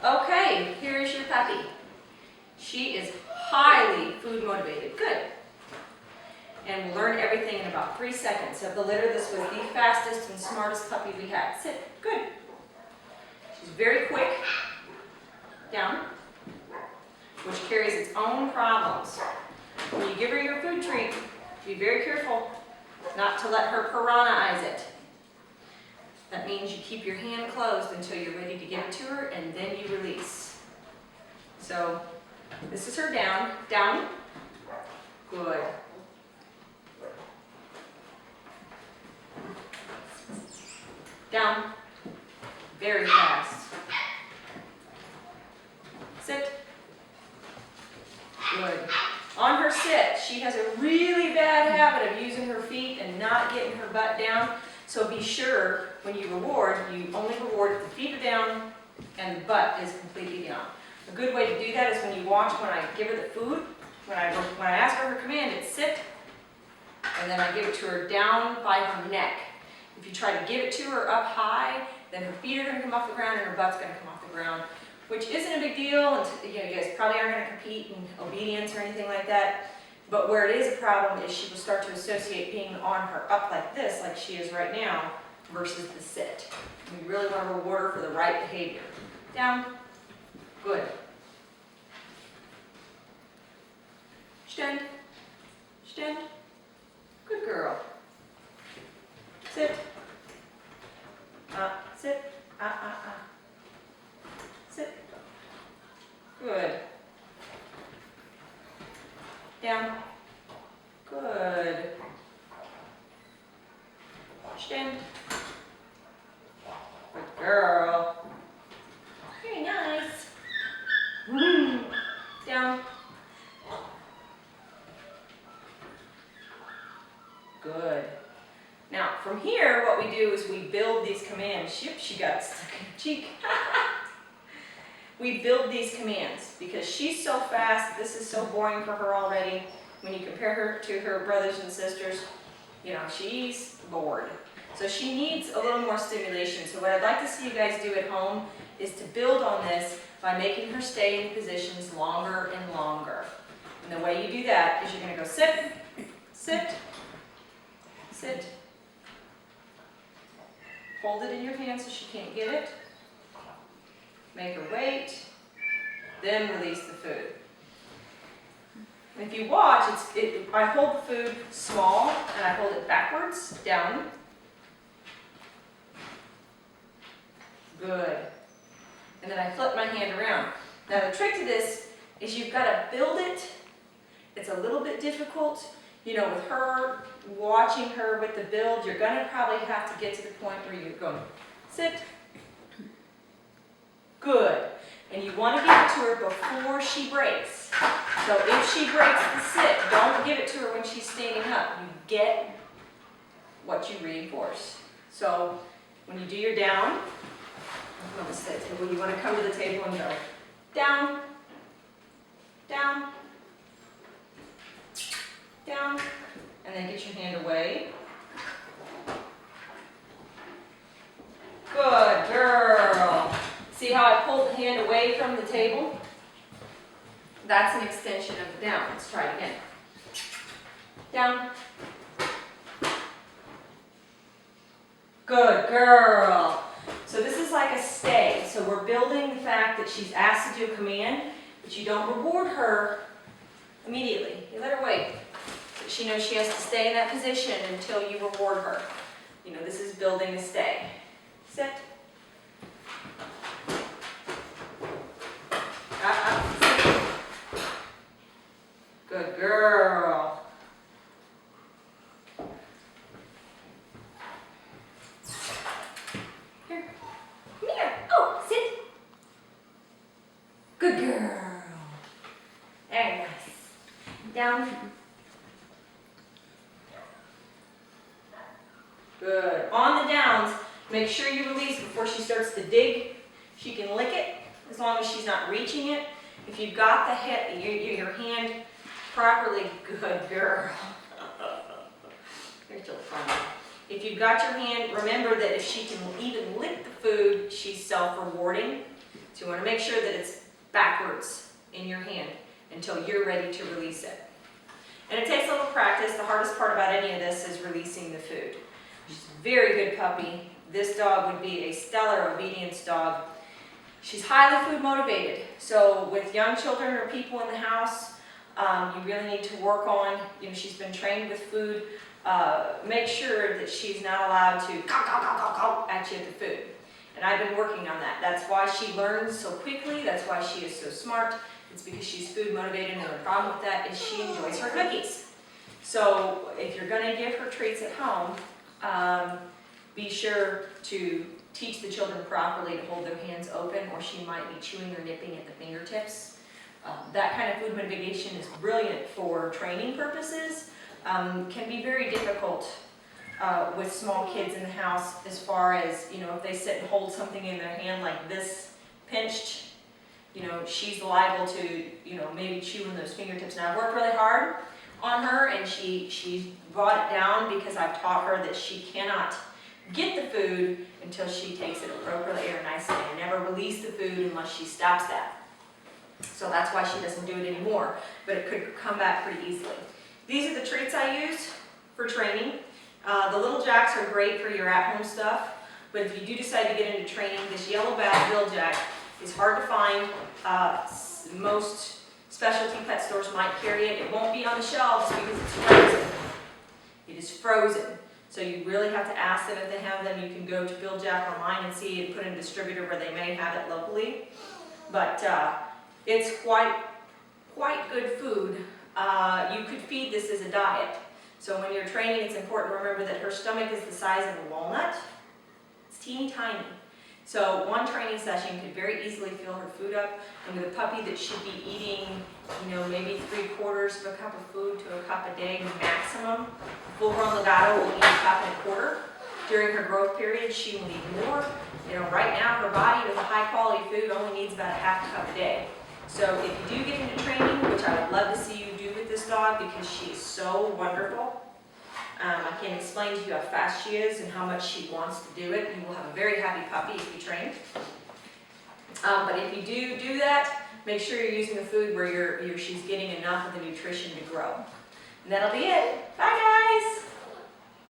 Okay, here is your puppy. She is highly food motivated. Good. And we'll learn everything in about 3 seconds. Of the litter, this was the fastest and smartest puppy we had. Sit. Good. She's very quick. Down. Which carries its own problems. When you give her your food treat, be very careful not to let her piranha-ize it. That means you keep your hand closed until you're ready to give it to her, and then you release. So, this is her down. Down. Good. Down. Very fast. Sit. Good. On her sit, she has a really bad habit of using her feet and not getting her butt down. So be sure when you reward, you only reward if the feet are down and the butt is completely down. A good way to do that is when you watch when I give her the food. When I ask her her command, it's sit, and then I give it to her down by her neck. If you try to give it to her up high, then her feet are going to come off the ground and her butt's going to come off the ground, which isn't a big deal. And you guys probably aren't going to compete in obedience or anything like that. But where it is a problem is she will start to associate being on her up like this, like she is right now, versus the sit. We really want to reward her for the right behavior. Down. Good. Stand. Stand. Good girl. Sit. Sit. Sit. Good. Down. Good. Stand. Good girl. Very nice. Down. Good. Now, from here, what we do is we build these commands. Yep, she got stuck in her cheek. We build these commands because she's so fast. This is so boring for her already. When you compare her to her brothers and sisters, she's bored. So she needs a little more stimulation. So what I'd like to see you guys do at home is to build on this by making her stay in positions longer and longer. And the way you do that is you're going to go sit, sit, sit. Hold it in your hand so she can't get it. Make her wait, then release the food. And if you watch, I hold the food small and I hold it backwards, down. Good. And then I flip my hand around. Now the trick to this is you've got to build it. It's a little bit difficult. With her, watching her with the build, you're going to probably have to get to the point where you're going, sit. Good. And you want to give it to her before she breaks. So if she breaks the sit, don't give it to her when she's standing up. You get what you reinforce. So when you do your down, you want to sit. And you want to come to the table and go down, down, down, and then get your hand away. Good girl. See how I pulled the hand away from the table? That's an extension of the down. Let's try it again. Down. Good girl. So this is like a stay. So we're building the fact that she's asked to do a command, but you don't reward her immediately. You let her wait. She knows she has to stay in that position until you reward her. This is building a stay. Sit. Good girl. Here. Come here. Oh, sit. Good girl. Very nice. Down. Good. On the downs, make sure you release before she starts to dig. She can lick it as long as she's not reaching it. If you've got your hand properly, good girl. You're still funny. If you've got your hand, remember that if she can even lick the food, she's self-rewarding. So you want to make sure that it's backwards in your hand until you're ready to release it. And it takes a little practice. The hardest part about any of this is releasing the food. She's a very good puppy. This dog would be a stellar obedience dog. She's highly food motivated. So with young children or people in the house, you really need to work on, she's been trained with food. Make sure that she's not allowed to caw at you at the food. And I've been working on that. That's why she learns so quickly. That's why she is so smart. It's because she's food motivated, and the problem with that is she enjoys her cookies. So if you're going to give her treats at home, be sure to teach the children properly to hold their hands open, or she might be chewing or nipping at the fingertips. That kind of food motivation is brilliant for training purposes. Can be very difficult with small kids in the house, as far as, if they sit and hold something in their hand like this, pinched, she's liable to, maybe chew in those fingertips. Now, I've worked really hard on her, and she brought it down, because I've taught her that she cannot get the food until she takes it appropriately or nicely, and never release the food unless she stops that. So that's why she doesn't do it anymore, but it could come back pretty easily. These are the treats I use for training. The Little Jacks are great for your at-home stuff, but if you do decide to get into training, this yellow back Bill Jack is hard to find. Most specialty pet stores might carry it. It won't be on the shelves because it's frozen. It is frozen. So you really have to ask them if they have them. You can go to Bill Jack online and see and put in a distributor where they may have it locally. But it's quite good food. You could feed this as a diet. So when you're training, it's important to remember that her stomach is the size of a walnut. It's teeny tiny. So one training session could very easily fill her food up. And with a puppy that should be eating, maybe 3/4 of a cup of food to a cup a day maximum, full-grown Lagotto will eat a cup and a quarter. During her growth period, she will need more. Right now, her body with a high-quality food only needs about a half a cup a day. So if you do get into training, which I would love to see you do with this dog because she is so wonderful, I can't explain to you how fast she is and how much she wants to do it. You will have a very happy puppy if you train. But if you do that, make sure you're using the food where she's getting enough of the nutrition to grow. And that'll be it. Bye, guys!